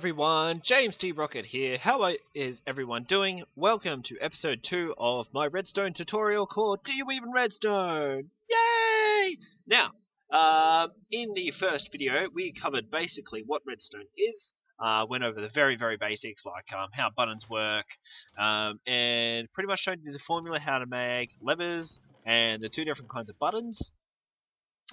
everyone, James T. Rocket here. How is everyone doing? Welcome to episode 2 of my Redstone tutorial called Do You Even Redstone? Yay! Now, in the first video, we covered basically what redstone is, went over the very basics like how buttons work, and pretty much showed you the formula how to make levers and the two different kinds of buttons,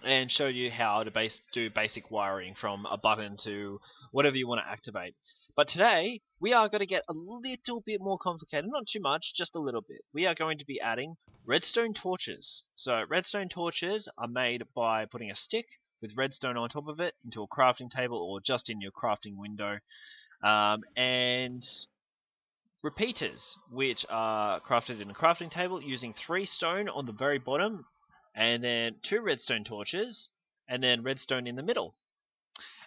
and show you how to do basic wiring from a button to whatever you want to activate. But today, we are going to get a little bit more complicated. Not too much, just a little bit. We are going to be adding redstone torches. So redstone torches are made by putting a stick with redstone on top of it into a crafting table or just in your crafting window. And repeaters, which are crafted in a crafting table using 3 stone on the very bottom, and then 2 redstone torches, and then redstone in the middle.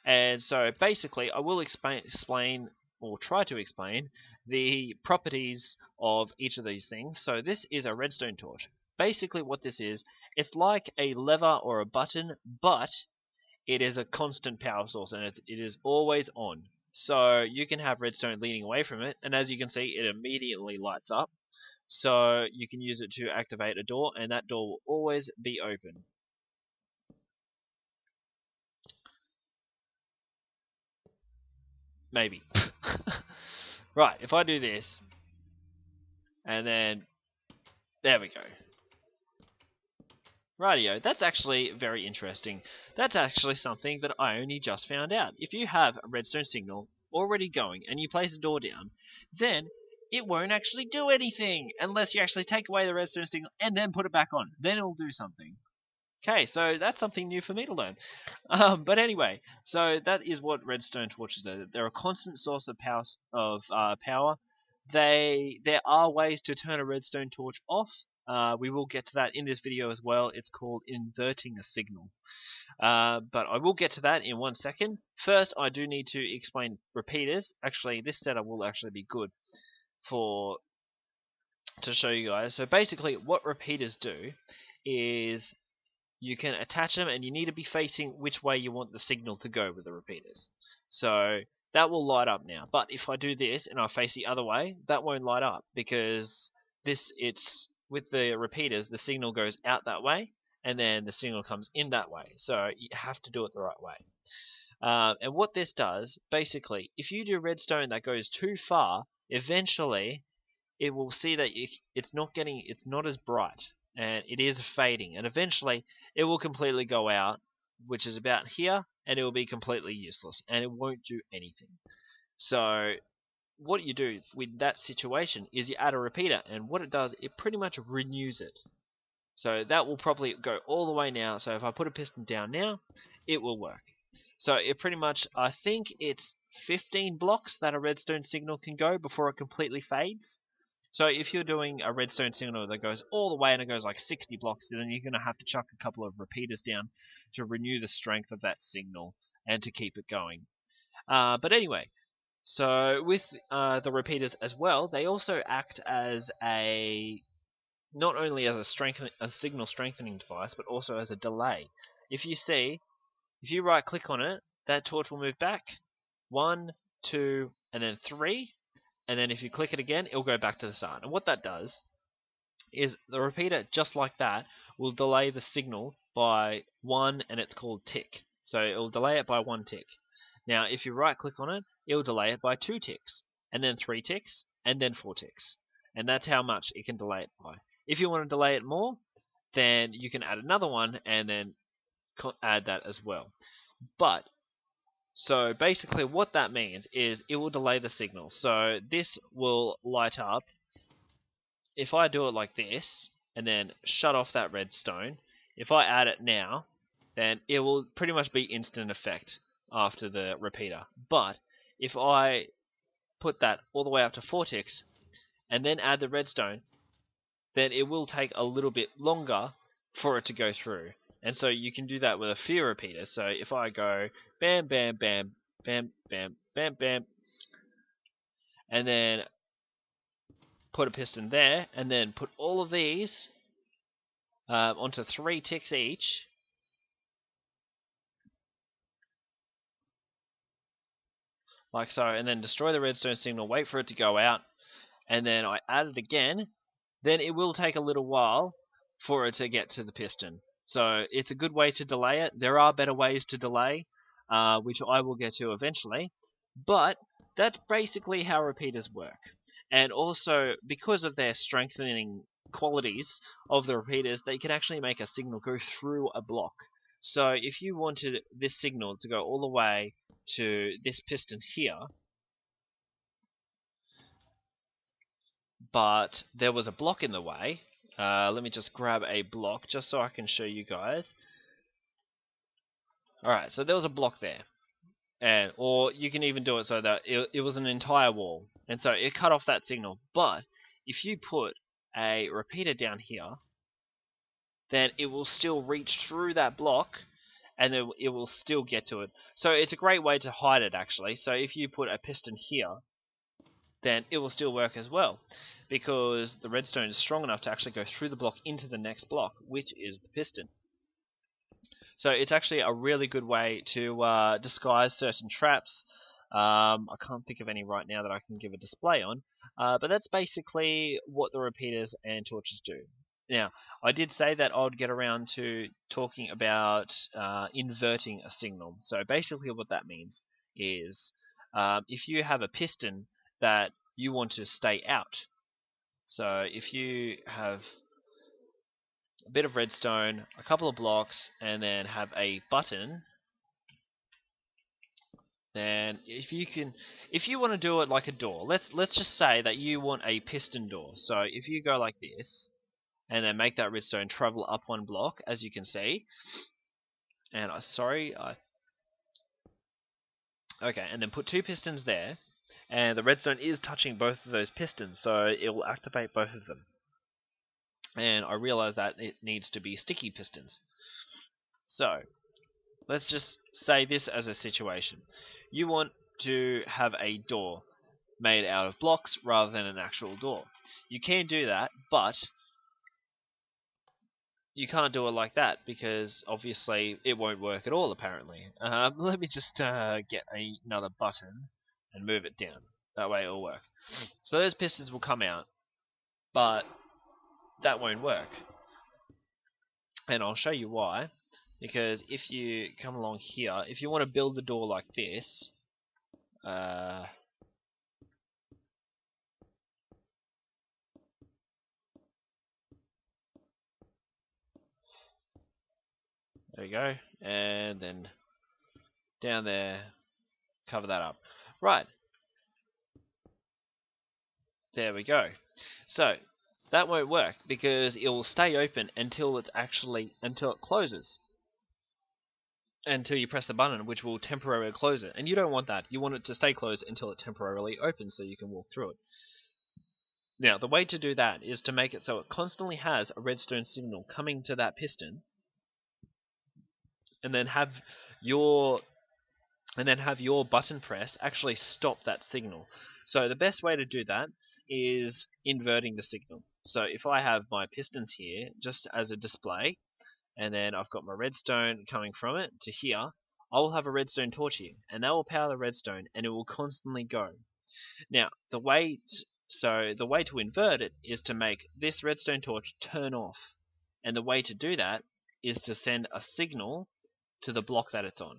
And so basically I will explain or try to explain the properties of each of these things. So this is a redstone torch. Basically what this is, it's like a lever or a button, but it is a constant power source and it is always on. So you can have redstone leaning away from it, and as you can see, it immediately lights up. So you can use it to activate a door, and that door will always be open. Maybe. Right, if I do this, and then, there we go. Rightio, that's actually very interesting. That's actually something that I only just found out. If you have a redstone signal already going, and you place a door down, then it won't actually do anything unless you actually take away the redstone signal and then put it back on. Then it'll do something. Okay, so that's something new for me to learn. But anyway, so that is what redstone torches are. They're a constant source of power. There are ways to turn a redstone torch off. We will get to that in this video as well. It's called inverting a signal. But I will get to that in 1 second. First, I do need to explain repeaters. Actually, this setup will actually be good to show you guys. So basically, what repeaters do is you can attach them, and you need to be facing which way you want the signal to go with the repeaters. So that will light up now. But if I do this and I face the other way, that won't light up because it's with the repeaters, the signal goes out that way, and then the signal comes in that way. So you have to do it the right way. And what this does, basically, if you do redstone that goes too far, eventually it will see that it's not as bright, and it is fading, and eventually it will completely go out, which is about here, and it will be completely useless, and it won't do anything. So what you do with that situation is you add a repeater, and what it does, it pretty much renews it. So that will probably go all the way now. So if I put a piston down now, it will work. So it pretty much, I think it's 15 blocks that a redstone signal can go before it completely fades. So if you're doing a redstone signal that goes all the way and it goes like 60 blocks, then you're going to have to chuck a couple of repeaters down to renew the strength of that signal and to keep it going. But anyway, so with the repeaters as well, they also act as not only as a signal strengthening device, but also as a delay. If you right click on it, that torch will move back 1, 2, and then 3. And then if you click it again, it'll go back to the start. And what that does is the repeater, just like that, will delay the signal by 1, and it's called tick. So it'll delay it by 1 tick. Now, if you right click on it, it'll delay it by 2 ticks, and then 3 ticks, and then 4 ticks. And that's how much it can delay it by. If you want to delay it more, then you can add another one and then add that as well. So basically what that means is it will delay the signal. So this will light up. If I do it like this and then shut off that redstone, if I add it now, then it will pretty much be instant effect after the repeater. But if I put that all the way up to 4 ticks and then add the redstone, then it will take a little bit longer for it to go through. And so you can do that with a few repeaters. So if I go bam, bam, bam, bam, bam, bam, bam, and then put a piston there, and then put all of these onto 3 ticks each, like so, and then destroy the redstone signal, wait for it to go out, and then I add it again, then it will take a little while for it to get to the piston. So it's a good way to delay it. There are better ways to delay, which I will get to eventually, but that's basically how repeaters work. And also, because of their strengthening qualities of the repeaters, they can actually make a signal go through a block. So if you wanted this signal to go all the way to this piston here, but there was a block in the way. Let me just grab a block just so I can show you guys. Alright, so there was a block there. Or you can even do it so that it was an entire wall. And so it cut off that signal. But if you put a repeater down here, then it will still reach through that block and then it will still get to it. So it's a great way to hide it actually. So if you put a piston here, then it will still work as well, because the redstone is strong enough to actually go through the block into the next block, which is the piston. So it's actually a really good way to disguise certain traps. I can't think of any right now that I can give a display on, but that's basically what the repeaters and torches do. Now, I did say that I'd get around to talking about inverting a signal. So basically what that means is if you have a piston that you want to stay out. So if you have a bit of redstone, a couple of blocks, and then have a button, then if you want to do it like a door, let's just say that you want a piston door. So if you go like this, and then make that redstone travel up one block, as you can see, and okay, and then put two pistons there, and the redstone is touching both of those pistons, so it will activate both of them. And I realize that it needs to be sticky pistons. So let's just say this as a situation. You want to have a door made out of blocks rather than an actual door. You can do that, but you can't do it like that because obviously it won't work at all apparently. Let me just get another button and move it down. That way it'll work. So those pistons will come out, but that won't work. And I'll show you why. Because if you come along here, if you want to build the door like this, there we go, and then down there, cover that up. Right, there we go. So that won't work because it will stay open until it closes. Until you press the button, which will temporarily close it. And you don't want that. You want it to stay closed until it temporarily opens so you can walk through it. Now, the way to do that is to make it so it constantly has a redstone signal coming to that piston, and then have your button press actually stop that signal. So the best way to do that is inverting the signal. So if I have my pistons here just as a display, and then I've got my redstone coming from it to here, I will have a redstone torch here, and that will power the redstone, and it will constantly go. Now, the way to invert it is to make this redstone torch turn off, and the way to do that is to send a signal to the block that it's on.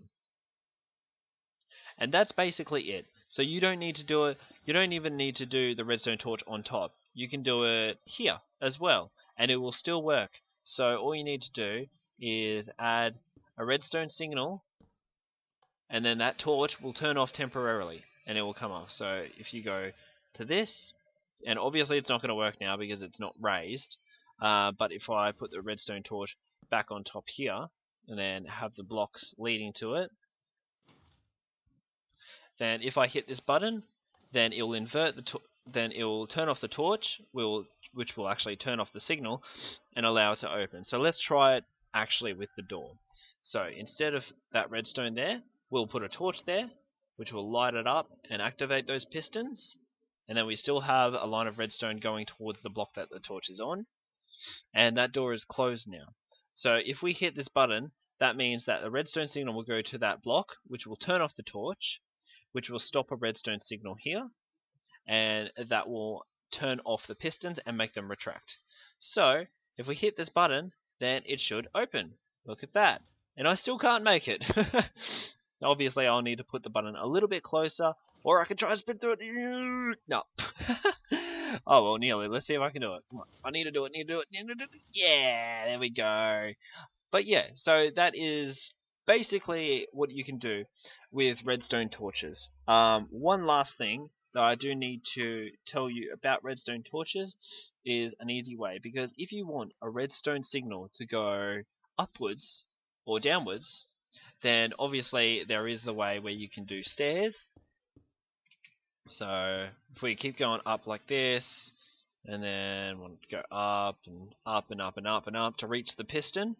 And that's basically it. So you don't need to do it. You don't even need to do the redstone torch on top. You can do it here as well, and it will still work. So all you need to do is add a redstone signal, and then that torch will turn off temporarily, and it will come off. So if you go to this, and obviously it's not going to work now because it's not raised, but if I put the redstone torch back on top here, and then have the blocks leading to it, then if I hit this button, then it will invert then it will turn off the torch, which will actually turn off the signal and allow it to open. So let's try it actually with the door. So instead of that redstone there, we'll put a torch there, which will light it up and activate those pistons, and then we still have a line of redstone going towards the block that the torch is on, and that door is closed now. So if we hit this button, that means that the redstone signal will go to that block, which will turn off the torch, which will stop a redstone signal here, and that will turn off the pistons and make them retract. So if we hit this button, then it should open. Look at that. And I still can't make it. Obviously I'll need to put the button a little bit closer, or I can try to spin through it. No. Oh well, nearly. Let's see if I can do it. Come on. I need to do it, need to do it. Yeah, there we go. But yeah, so that is basically what you can do with redstone torches. One last thing that I do need to tell you about redstone torches is an easy way, because if you want a redstone signal to go upwards or downwards, then obviously there is the way where you can do stairs. So if we keep going up like this, and then want to go up and up and up and up and up to reach the piston.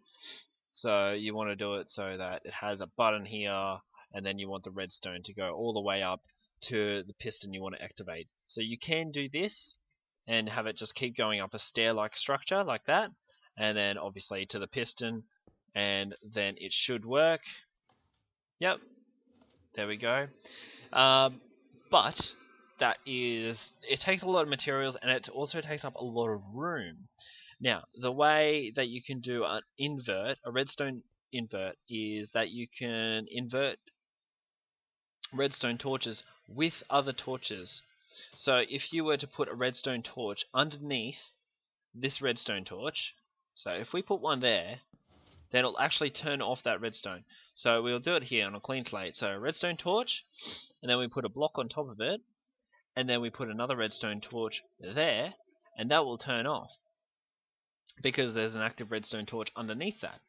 So you want to do it so that it has a button here, and then you want the redstone to go all the way up to the piston you want to activate. So you can do this and have it just keep going up a stair-like structure like that, and then obviously to the piston, and then it should work. Yep, there we go. But it takes a lot of materials, and it also takes up a lot of room. Now, the way that you can do a redstone invert, is that you can invert redstone torches with other torches. So if you were to put a redstone torch underneath this redstone torch, so if we put one there, then it'll actually turn off that redstone. So we'll do it here on a clean slate. So a redstone torch, and then we put a block on top of it, and then we put another redstone torch there, and that will turn off, because there's an active redstone torch underneath that.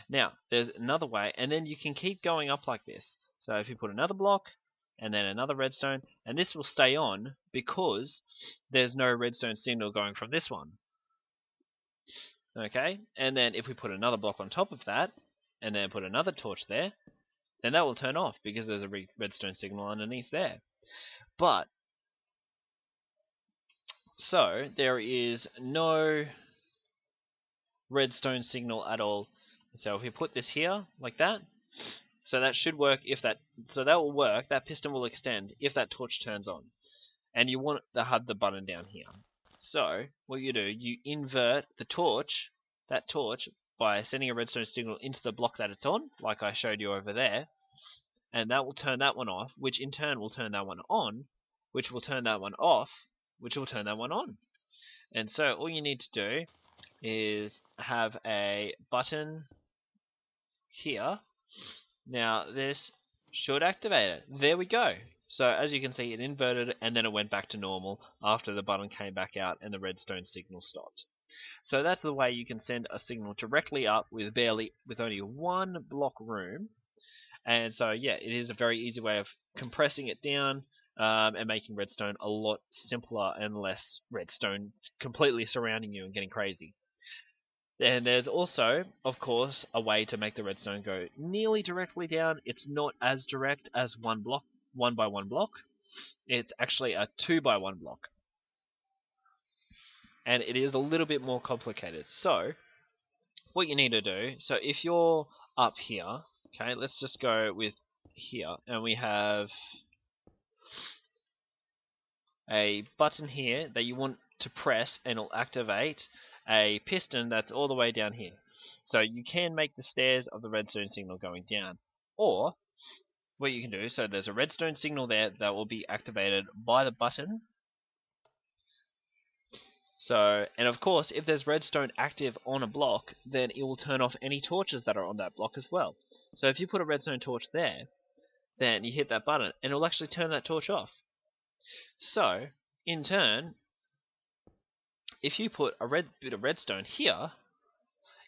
Now, there's another way, and then you can keep going up like this. So if you put another block, and then another redstone, and this will stay on because there's no redstone signal going from this one. Okay, and then if we put another block on top of that, and then put another torch there, then that will turn off because there's a redstone signal underneath there. But, so there is no redstone signal at all. So if we put this here like that, so that should work. So that will work. That piston will extend if that torch turns on, and you want to have the button down here. So what you do, you invert the torch, that torch, by sending a redstone signal into the block that it's on, like I showed you over there, and that will turn that one off, which in turn will turn that one on, which will turn that one off, which will turn that one on. And so all you need to do is have a button here. Now this should activate it. There we go. So as you can see, it inverted and then it went back to normal after the button came back out and the redstone signal stopped. So that's the way you can send a signal directly up with only one block room. And so yeah, it is a very easy way of compressing it down and making redstone a lot simpler and less redstone completely surrounding you and getting crazy. And there's also, of course, a way to make the redstone go nearly directly down. It's not as direct as one by one block. It's actually a 2 by 1 block. And it is a little bit more complicated. So, what you need to do, so if you're up here, okay, let's just go with here, and we have a button here that you want to press and it'll activate a piston that's all the way down here. So you can make the stairs of the redstone signal going down. Or, what you can do, so there's a redstone signal there that will be activated by the button. So, and of course, if there's redstone active on a block, then it will turn off any torches that are on that block as well. So if you put a redstone torch there, then you hit that button, and it will actually turn that torch off. So, in turn, if you put a bit of redstone here,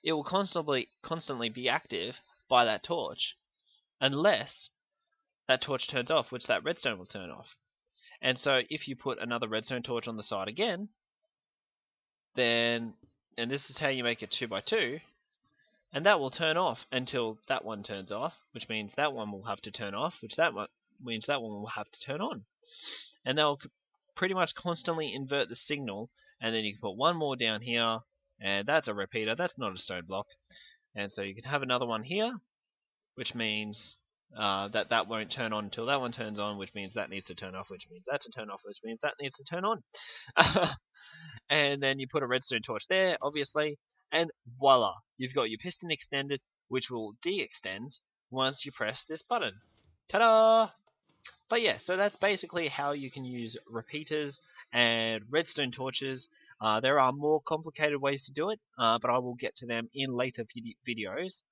it will constantly be active by that torch, unless that torch turns off, which that redstone will turn off. And so if you put another redstone torch on the side again, then, and this is how you make it 2 by 2, and that will turn off until that one turns off, which means that one will have to turn off, which means that one will have to turn on. And they'll pretty much constantly invert the signal, and then you can put one more down here, and that's a repeater, that's not a stone block. And so you can have another one here, which means that won't turn on until that one turns on, which means that needs to turn off, which means that to turn off, which means that needs to turn on. And then you put a redstone torch there, obviously, and voila, you've got your piston extended, which will de-extend once you press this button. Ta-da! But yeah, so that's basically how you can use repeaters and redstone torches. There are more complicated ways to do it, but I will get to them in later videos.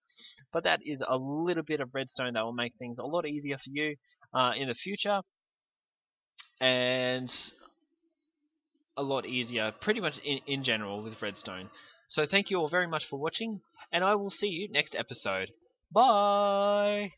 But that is a little bit of redstone that will make things a lot easier for you in the future, and a lot easier pretty much in general with redstone. So thank you all very much for watching, and I will see you next episode. Bye!